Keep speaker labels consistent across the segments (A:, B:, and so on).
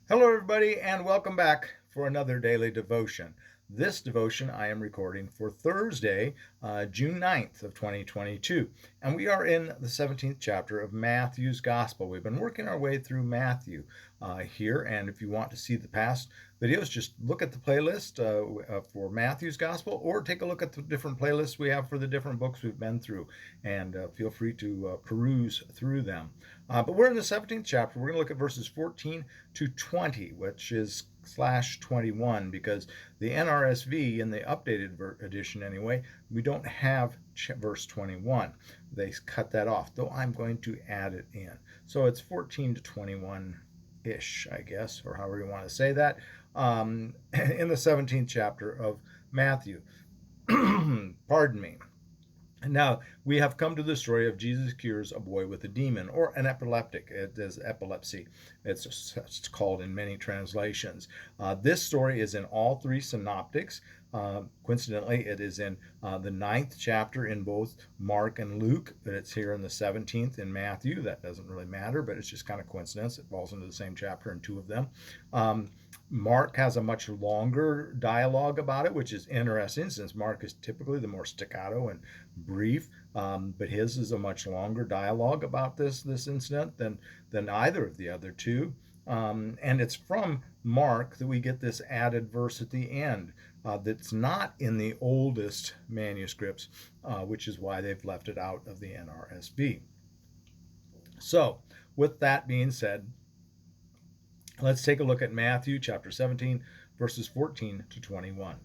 A: Hello, everybody, and welcome back for another daily devotion. This devotion I am recording for Thursday, June 9th of 2022, and we are in the 17th chapter of Matthew's Gospel. We've been working our way through Matthew here, and if you want to see the past videos, just look at the playlist for Matthew's Gospel, or take a look at the different playlists we have for the different books we've been through, and feel free to peruse through them. But we're in the 17th chapter. We're going to look at verses 14 to 20, which is /21, because the NRSV, in the updated edition anyway, we don't have verse 21. They cut that off, though I'm going to add it in. So it's 14 to 21-ish, I guess, or however you want to say that, in the 17th chapter of Matthew. Pardon me. Now, we have come to the story of Jesus cures a boy with a demon, or an epileptic. It is epilepsy. It's called in many translations. This story is in all three synoptics. Coincidentally, it is in the 9th chapter in both Mark and Luke, but it's here in the 17th in Matthew. That doesn't really matter, but it's just kind of coincidence. It falls into the same chapter in two of them. Mark has a much longer dialogue about it, which is interesting, since Mark is typically the more staccato and brief, but his is a much longer dialogue about this incident than either of the other two. And it's from Mark that we get this added verse at the end that's not in the oldest manuscripts, which is why they've left it out of the NRSV. So, with that being said, let's take a look at Matthew chapter 17, verses 14 to 21.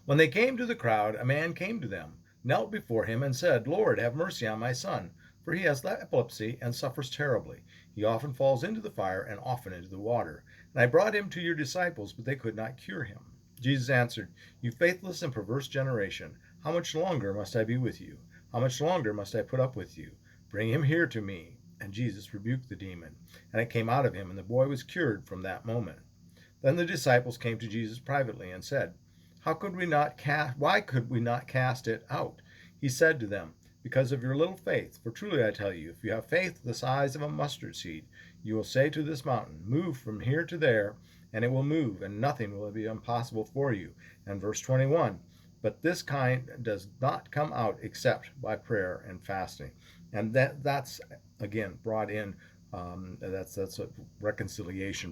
A: When they came to the crowd, a man came to them, knelt before him, and said, "Lord, have mercy on my son, for he has epilepsy and suffers terribly. He often falls into the fire and often into the water. And I brought him to your disciples, but they could not cure him." Jesus answered, "You faithless and perverse generation, how much longer must I be with you? How much longer must I put up with you? Bring him here to me." And Jesus rebuked the demon, and it came out of him, and the boy was cured from that moment. Then the disciples came to Jesus privately and said, why could we not cast it out? He said to them, "Because of your little faith. For truly I tell you, if you have faith the size of a mustard seed, you will say to this mountain, 'Move from here to there,' and it will move, and nothing will be impossible for you." And verse 21, "But this kind does not come out except by prayer and fasting." And that's again brought in. That's a reconciliation.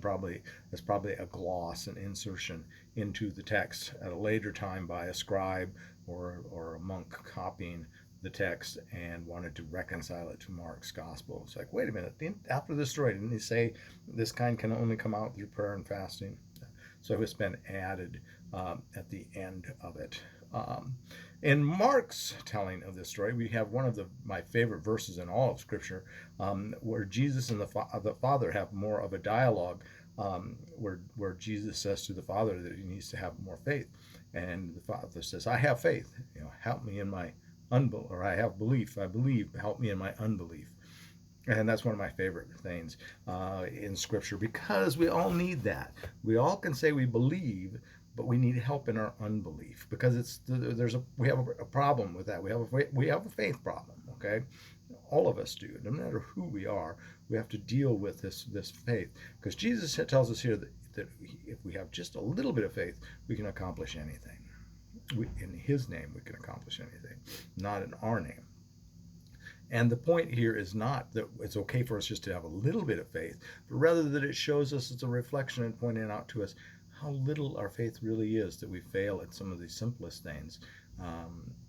A: That's probably a gloss, an insertion into the text at a later time by a scribe or a monk copying the text and wanted to reconcile it to Mark's gospel. It's like, wait a minute, after the story, didn't he say this kind can only come out through prayer and fasting? So it's been added at the end of it. In Mark's telling of this story, we have one of my favorite verses in all of Scripture, where Jesus and the Father have more of a dialogue, where Jesus says to the Father that he needs to have more faith, and the Father says, "I have faith. Help me in my unbelief," or "I have belief. I believe. Help me in my unbelief." And that's one of my favorite things in Scripture, because we all need that. We all can say we believe, but we need help in our unbelief, because we have a problem with that. We have a faith problem. Okay, all of us do. No matter who we are, we have to deal with this faith, because Jesus tells us here that if we have just a little bit of faith, we can accomplish anything. In His name, we can accomplish anything, not in our name. And the point here is not that it's okay for us just to have a little bit of faith, but rather that it shows us, it's a reflection and pointing out to us how little our faith really is, that we fail at some of the simplest things.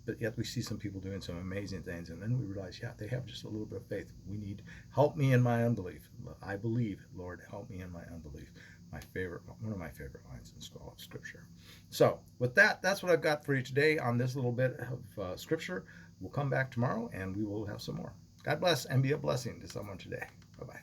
A: But yet we see some people doing some amazing things, and then we realize, yeah, they have just a little bit of faith. We need, "Help me in my unbelief. I believe, Lord, help me in my unbelief." One of my favorite lines in all of Scripture. So with that's what I've got for you today on this little bit of Scripture. We'll come back tomorrow and we will have some more. God bless and be a blessing to someone today. Bye-bye.